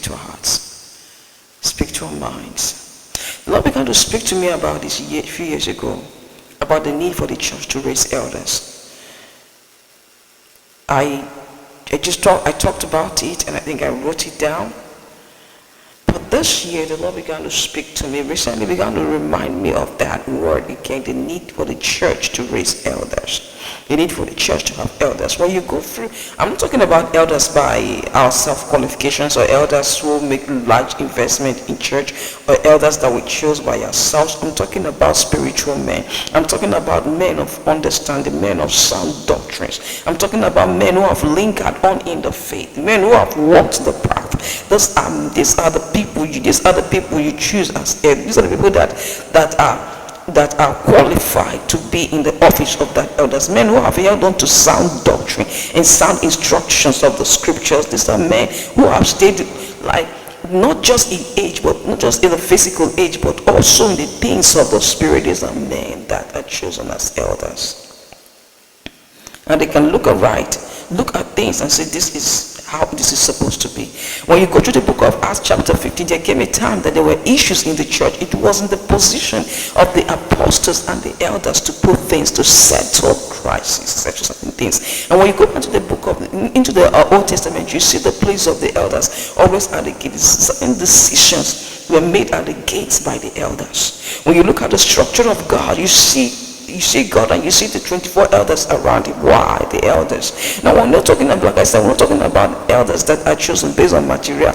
to our hearts, speak to our minds. The Lord began to speak to me about this a few years ago, about the need for the church to raise elders. I talked about it, and I think I wrote it down. But this year, the Lord began to speak to me, recently began to remind me of that word again, the need for the church to raise elders. The need for the church to have elders. When you go through, I'm not talking about elders by our self-qualifications or elders who make large investment in church or elders that we choose by ourselves. I'm talking about spiritual men. I'm talking about men of understanding, men of sound doctrines. I'm talking about men who have lingered on in the faith, men who have walked the path. These are the people you choose as elders. These are the people that are qualified to be in the office of that elders. Men who have held on to sound doctrine and sound instructions of the scriptures. These are men who have stayed like not just in age, but not just in the physical age, but also in the things of the spirit. These are men that are chosen as elders, and they can look at things and say, this is how this is supposed to be. When you go to the book of Acts chapter 15, there came a time that there were issues in the church. It wasn't the position of the apostles and the elders to put things, to settle crises, settle certain things. And when you go into the Old Testament, you see the place of the elders always at the gates. Certain decisions were made at the gates by the elders. When you look at the structure of God, you see God and you see the 24 elders around him. Why the elders? Now we're not talking about, like I said, we're not talking about elders that are chosen based on material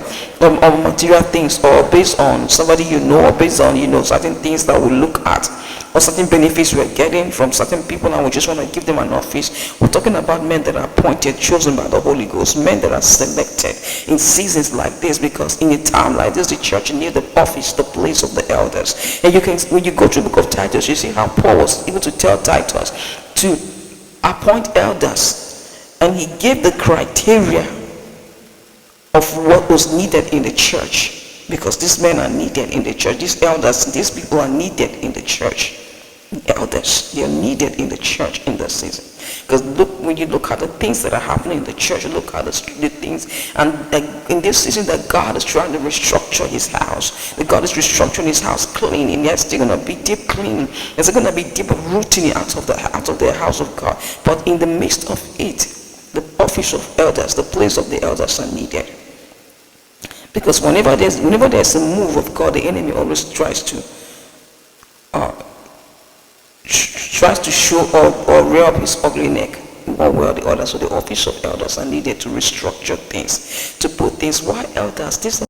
things, or based on somebody you know, or based on certain things that we look at, or certain benefits we're getting from certain people and we just want to give them an office. We're talking about men that are appointed, chosen by the Holy Ghost, men that are selected in seasons like this, because in a time like this the church needs the office, the place of the elders. And when you go through the book of Titus, you see how Paul was able to tell Titus to appoint elders, and he gave the criteria of what was needed in the church, because these men are needed in the church. These elders, these people are needed in the church. Elders, they are needed in the church in this season. Because when you look at the things that are happening in the church, you look at the things, and in this season that God is trying to restructure his house, that God is restructuring his house, cleaning. Yes, there's going to be deep cleaning. There's going to be deep rooting out of the house of God. But in the midst of it, the office of elders, the place of the elders are needed. Because whenever there's a move of God, the enemy always tries to show up or rear up his ugly neck one way or the other. So the office of elders are needed to restructure things, to put things. Why elders? This